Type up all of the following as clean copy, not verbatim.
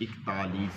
41।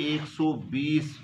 120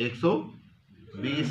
120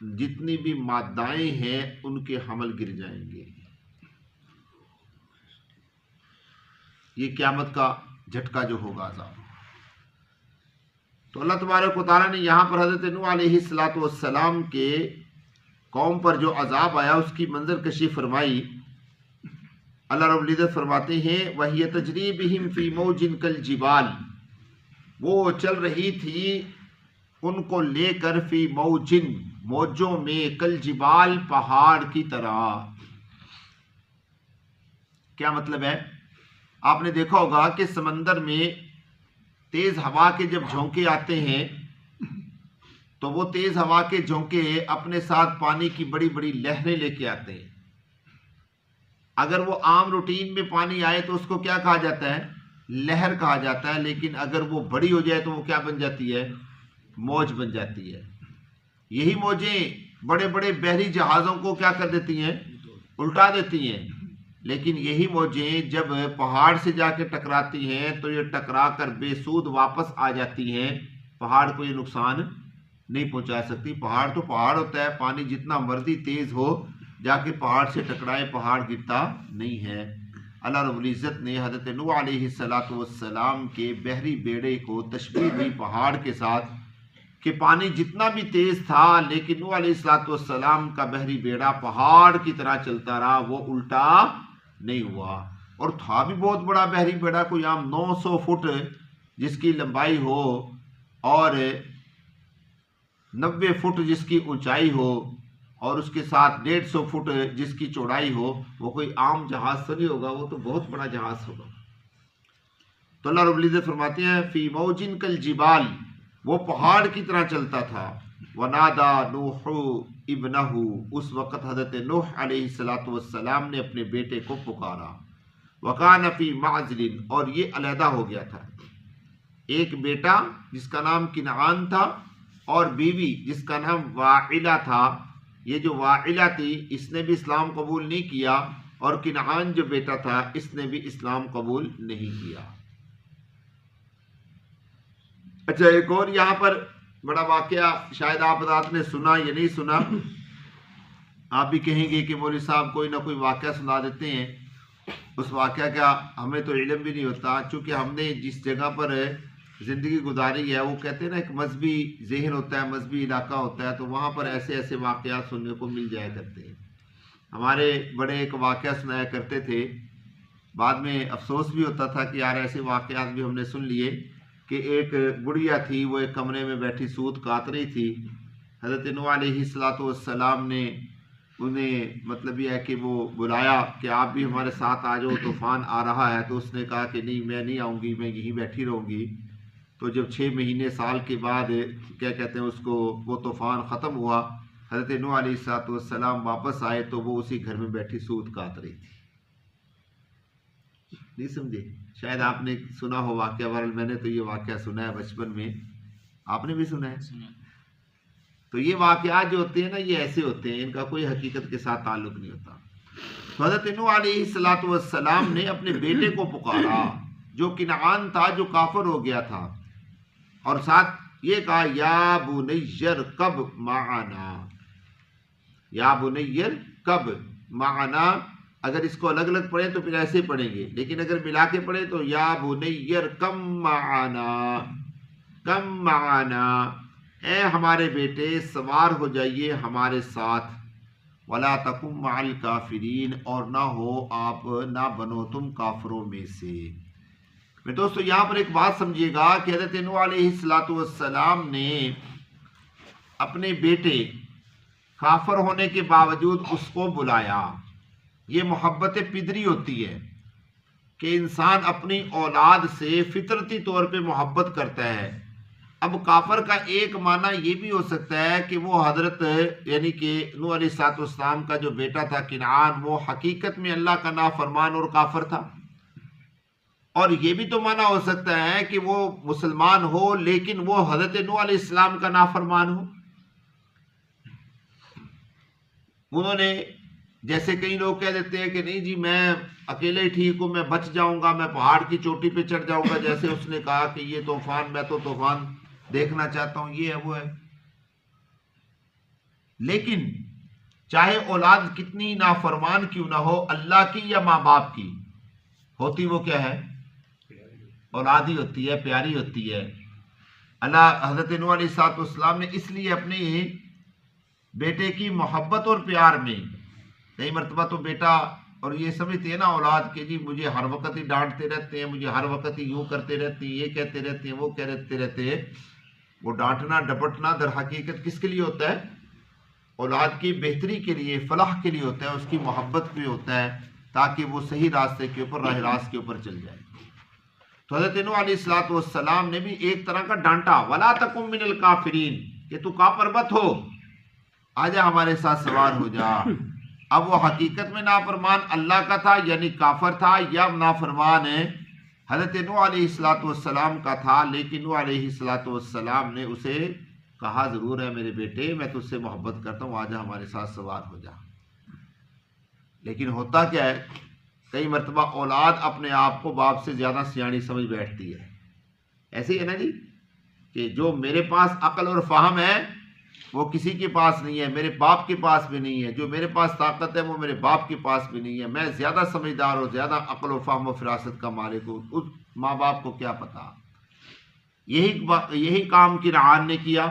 جتنی بھی مادائیں ہیں ان کے حمل گر جائیں گے. یہ قیامت کا جھٹکا جو ہوگا عذاب. تو اللہ تبارک و تعالیٰ نے یہاں پر حضرت نوح علیہ السلام کے قوم پر جو عذاب آیا اس کی منظر کشی فرمائی. اللہ رب العزت فرماتے ہیں وَهِيَ تَجْرِي بِهِمْ فِي مَوْجٍ كَالْجِبَالِ، وہ چل رہی تھی ان کو لے کر فی موجن، موجوں میں، کالجبال، پہاڑ کی طرح. کیا مطلب ہے؟ آپ نے دیکھا ہوگا کہ سمندر میں تیز ہوا کے جب جھونکے آتے ہیں تو وہ تیز ہوا کے جھونکے اپنے ساتھ پانی کی بڑی بڑی لہریں لے کے آتے ہیں. اگر وہ عام روٹین میں پانی آئے تو اس کو کیا کہا جاتا ہے؟ لہر کہا جاتا ہے. لیکن اگر وہ بڑی ہو جائے تو وہ کیا بن جاتی ہے؟ موج بن جاتی ہے. یہی موجیں بڑے بڑے بحری جہازوں کو کیا کر دیتی ہیں؟ الٹا دیتی ہیں. لیکن یہی موجیں جب پہاڑ سے جا کے ٹکراتی ہیں تو یہ ٹکرا کر بے سود واپس آ جاتی ہیں. پہاڑ کو یہ نقصان نہیں پہنچا سکتی. پہاڑ تو پہاڑ ہوتا ہے، پانی جتنا مرضی تیز ہو جا کے پہاڑ سے ٹکرائے، پہاڑ گرتا نہیں ہے. اللہ رب العزت نے حضرت نوح علیہ السلام کے بحری بیڑے کو تشبیہ دی پہاڑ کے ساتھ کہ پانی جتنا بھی تیز تھا لیکن نوح علیہ السلام کا بحری بیڑا پہاڑ کی طرح چلتا رہا، وہ الٹا نہیں ہوا. اور تھا بھی بہت بڑا بحری بیڑا، کوئی عام 900 فٹ جس کی لمبائی ہو اور 90 فٹ جس کی اونچائی ہو اور اس کے ساتھ 150 فٹ جس کی چوڑائی ہو. وہ کوئی عام جہاز تو نہیں ہوگا، وہ تو بہت بڑا جہاز ہوگا. تو اللہ رب العزت فرماتے ہیں فی موجن کالجبال، وہ پہاڑ کی طرح چلتا تھا. وَنَادَى نُوحُ ابْنَهُ، اس وقت حضرت نوح علیہ السلام نے اپنے بیٹے کو پکارا. وَكَانَ فِي مَعْزِلٍ، اور یہ علیحدہ ہو گیا تھا. ایک بیٹا جس کا نام کنعان تھا اور بیوی جس کا نام واعلہ تھا. یہ جو واعلہ تھی اس نے بھی اسلام قبول نہیں کیا اور کنعان جو بیٹا تھا اس نے بھی اسلام قبول نہیں کیا. اچھا، ایک اور یہاں پر بڑا واقعہ شاید آپ حضرات نے سنا یا نہیں سنا. آپ بھی کہیں گے کہ مولوی صاحب کوئی نہ کوئی واقعہ سنا دیتے ہیں. اس واقعہ کا ہمیں تو علم بھی نہیں ہوتا، چونکہ ہم نے جس جگہ پر زندگی گزاری ہے وہ کہتے ہیں نا ایک مذہبی ذہن ہوتا ہے، مذہبی علاقہ ہوتا ہے، تو وہاں پر ایسے ایسے واقعات سننے کو مل جایا کرتے ہیں. ہمارے بڑے ایک واقعہ سنایا کرتے تھے، بعد میں افسوس بھی ہوتا تھا کہ یار ایسے واقعات بھی ہم نے سن لیے کہ ایک گڑیا تھی، وہ ایک کمرے میں بیٹھی سود کاٹ رہی تھی. حضرت نوح علیہ السلام نے انہیں مطلب یہ ہے کہ وہ بلایا کہ آپ بھی ہمارے ساتھ آ جاؤ، طوفان آ رہا ہے. تو اس نے کہا کہ نہیں، میں نہیں آؤں گی، میں یہیں بیٹھی رہوں گی. تو جب 6 مہینے سال کے بعد کیا کہتے ہیں اس کو، وہ طوفان ختم ہوا، حضرت نوح علیہ السلام واپس آئے تو وہ اسی گھر میں بیٹھی سود کاٹ رہی تھی. نہیں سمجھے؟ شاید آپ نے سنا ہو واقعہ، بہرحال میں نے تو یہ واقعہ سنا ہے بچپن میں. آپ نے بھی سنا ہے؟ تو یہ واقعات جو ہوتے ہیں نا یہ ایسے ہوتے ہیں، ان کا کوئی حقیقت کے ساتھ تعلق نہیں ہوتا. تو حضرت نوح علیہ السلام نے اپنے بیٹے کو پکارا جو کنعان تھا، جو کافر ہو گیا تھا، اور ساتھ یہ کہا یا بنی ارکب معنا. یا بنی ارکب معنا، اگر اس کو الگ الگ پڑھیں تو پھر ایسے پڑھیں گے، لیکن اگر ملا کے پڑھیں تو یا بنی ارکب معنا، کم معنا، اے ہمارے بیٹے سوار ہو جائیے ہمارے ساتھ. ولا تکن مع الکافرین، اور نہ ہو آپ، نہ بنو تم کافروں میں سے. میں دوستو یہاں پر ایک بات سمجھیے گا کہ حضرت نوح علیہ السلام نے اپنے بیٹے کافر ہونے کے باوجود اس کو بلایا. یہ محبت پدری ہوتی ہے کہ انسان اپنی اولاد سے فطرتی طور پہ محبت کرتا ہے. اب کافر کا ایک معنی یہ بھی ہو سکتا ہے کہ وہ حضرت یعنی کہ نوح علیہ السلام کا جو بیٹا تھا کنعان، وہ حقیقت میں اللہ کا نافرمان اور کافر تھا. اور یہ بھی تو معنی ہو سکتا ہے کہ وہ مسلمان ہو لیکن وہ حضرت نوح علیہ السلام کا نافرمان ہو. انہوں نے جیسے کئی لوگ کہہ دیتے ہیں کہ نہیں جی میں اکیلے ٹھیک ہوں، میں بچ جاؤں گا، میں پہاڑ کی چوٹی پہ چڑھ جاؤں گا، جیسے اس نے کہا کہ یہ طوفان، میں تو طوفان دیکھنا چاہتا ہوں، یہ ہے وہ ہے. لیکن چاہے اولاد کتنی نافرمان کیوں نہ ہو اللہ کی یا ماں باپ کی، ہوتی وہ کیا ہے؟ اولاد ہی ہوتی ہے، پیاری ہوتی ہے۔ اللہ حضرت نوح علیہ السلام نے اس لیے اپنے بیٹے کی محبت اور پیار میں کئی مرتبہ تو بیٹا اور یہ سمجھتے ہیں نا اولاد کے جی مجھے ہر وقت ہی ڈانٹتے رہتے ہیں، مجھے ہر وقت ہی یوں کرتے رہتے ہیں، یہ کہتے رہتے ہیں، وہ کہتے رہتے ہیں۔ وہ ڈانٹنا ڈپٹنا در حقیقت کس کے لیے ہوتا ہے؟ اولاد کی بہتری کے لیے، فلاح کے لیے ہوتا ہے، اس کی محبت پہ ہوتا ہے تاکہ وہ صحیح راستے کے اوپر، راہ راست کے اوپر چل جائے۔ تو حضرت نوح علیہ السلام نے بھی ایک طرح کا ڈانٹا، وَلَا تَكُن مِّنَ الْكَافِرِينَ، کہ تو کافر مت ہو، آجا ہمارے ساتھ سوار ہو جا۔ اب وہ حقیقت میں نافرمان اللہ کا تھا یعنی کافر تھا، یا نافرمان حضرت نوح علیہ السلام کا تھا، لیکن نوح علیہ السلام نے اسے کہا ضرور ہے میرے بیٹے میں تجھ سے محبت کرتا ہوں، آجا ہمارے ساتھ سوار ہو جا۔ لیکن ہوتا کیا ہے، کئی مرتبہ اولاد اپنے آپ کو باپ سے زیادہ سیاਣੀ سمجھ بیٹھتی ہے۔ ایسے ہی ہے نا جی کہ جو میرے پاس عقل اور فہم ہے وہ کسی کے پاس نہیں ہے، میرے باپ کے پاس بھی نہیں ہے، جو میرے پاس طاقت ہے وہ میرے باپ کے پاس بھی نہیں ہے، میں زیادہ سمجھدار اور زیادہ عقل و فہم و فراست کا مالک ہوں، اس ماں باپ کو کیا پتا۔ یہی کام کنعان نے کیا۔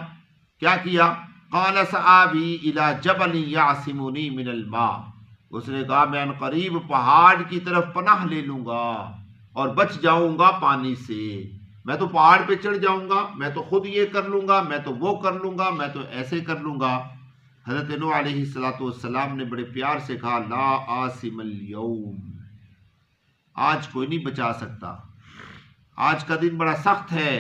کیا کیا؟ قال سآوی الی جبل یعصمنی من الماء، اس نے کہا میں ان قریب پہاڑ کی طرف پناہ لے لوں گا اور بچ جاؤں گا پانی سے۔ میں تو پہاڑ پہ چڑھ جاؤں گا، میں تو خود یہ کر لوں گا، میں تو وہ کر لوں گا، میں تو ایسے کر لوں گا۔ حضرت نوح علیہ السلام نے بڑے پیار سے کہا لا عاصم اليوم، آج کوئی نہیں بچا سکتا، آج کا دن بڑا سخت ہے۔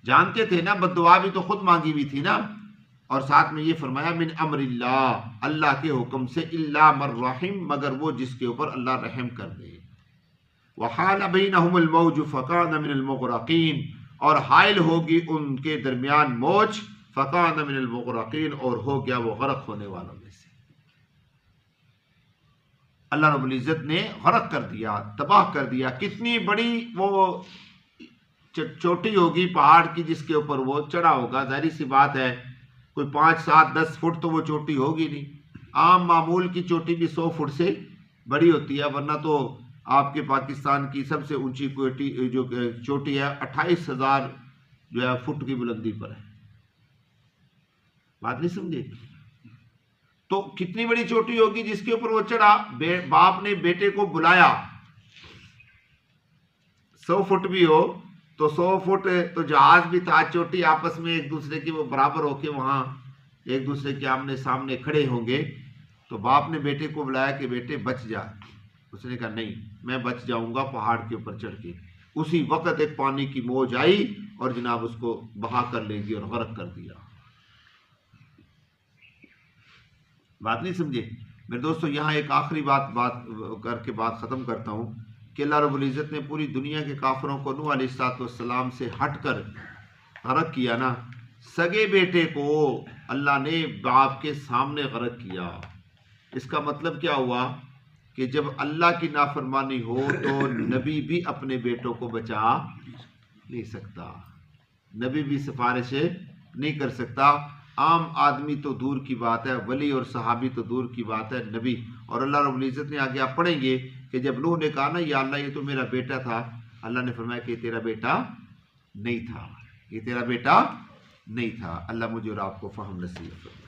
جانتے تھے نا، بد دعا بھی تو خود مانگی ہوئی تھی نا، اور ساتھ میں یہ فرمایا من امر اللہ، اللہ کے حکم سے، الا من رحم، مگر وہ جس کے اوپر اللہ رحم کر دے۔ وحال بینہم الموج فکان من المغرقین، اور حائل ہوگی ان کے درمیان موج، فکان من المغرقین، اور ہو گیا وہ غرق ہونے والوں میں سے۔ اللہ رب العزت نے غرق کر دیا، تباہ کر دیا۔ کتنی بڑی وہ چوٹی ہوگی پہاڑ کی جس کے اوپر وہ چڑھا ہوگا، ظاہری سی بات ہے کوئی 5, 7, 10 فٹ تو وہ چوٹی ہوگی نہیں۔ عام معمول کی چوٹی بھی 100 فٹ سے بڑی ہوتی ہے، ورنہ تو آپ کے پاکستان کی سب سے اونچی جو چوٹی ہے 28,000 جو ہے فٹ کی بلندی پر ہے۔ بات نہیں سمجھے؟ تو کتنی بڑی چوٹی ہوگی جس کے اوپر وہ چڑھا۔ باپ نے بیٹے کو بلایا، 100 فٹ بھی ہو تو 100 فٹ تو جہاز بھی تھا، چوٹی آپس میں ایک دوسرے کے وہ برابر ہو کے وہاں ایک دوسرے کے آمنے سامنے کھڑے ہوں گے۔ تو باپ نے بیٹے کو بلایا کہ بیٹے بچ جا، اس نے کہا نہیں میں بچ جاؤں گا پہاڑ کے اوپر چڑھ کے۔ اسی وقت ایک پانی کی موج آئی اور جناب اس کو بہا کر لے گئی اور غرق کر دیا۔ بات نہیں سمجھے میرے دوستو؟ یہاں ایک آخری بات کر کے بات ختم کرتا ہوں کہ اللہ رب العزت نے پوری دنیا کے کافروں کو نوح علیہ السلام سے ہٹ کر غرق کیا نا، سگے بیٹے کو اللہ نے باپ کے سامنے غرق کیا۔ اس کا مطلب کیا ہوا کہ جب اللہ کی نافرمانی ہو تو نبی بھی اپنے بیٹوں کو بچا نہیں سکتا، نبی بھی سفارش نہیں کر سکتا۔ عام آدمی تو دور کی بات ہے، ولی اور صحابی تو دور کی بات ہے، نبی۔ اور اللہ رب العزت نے آگے آپ پڑھیں گے کہ جب نوح نے کہا نا یا اللہ یہ تو میرا بیٹا تھا، اللہ نے فرمایا کہ یہ تیرا بیٹا نہیں تھا، یہ تیرا بیٹا نہیں تھا۔ اللہ مجھے اور آپ کو فہم نصیب فرمائے۔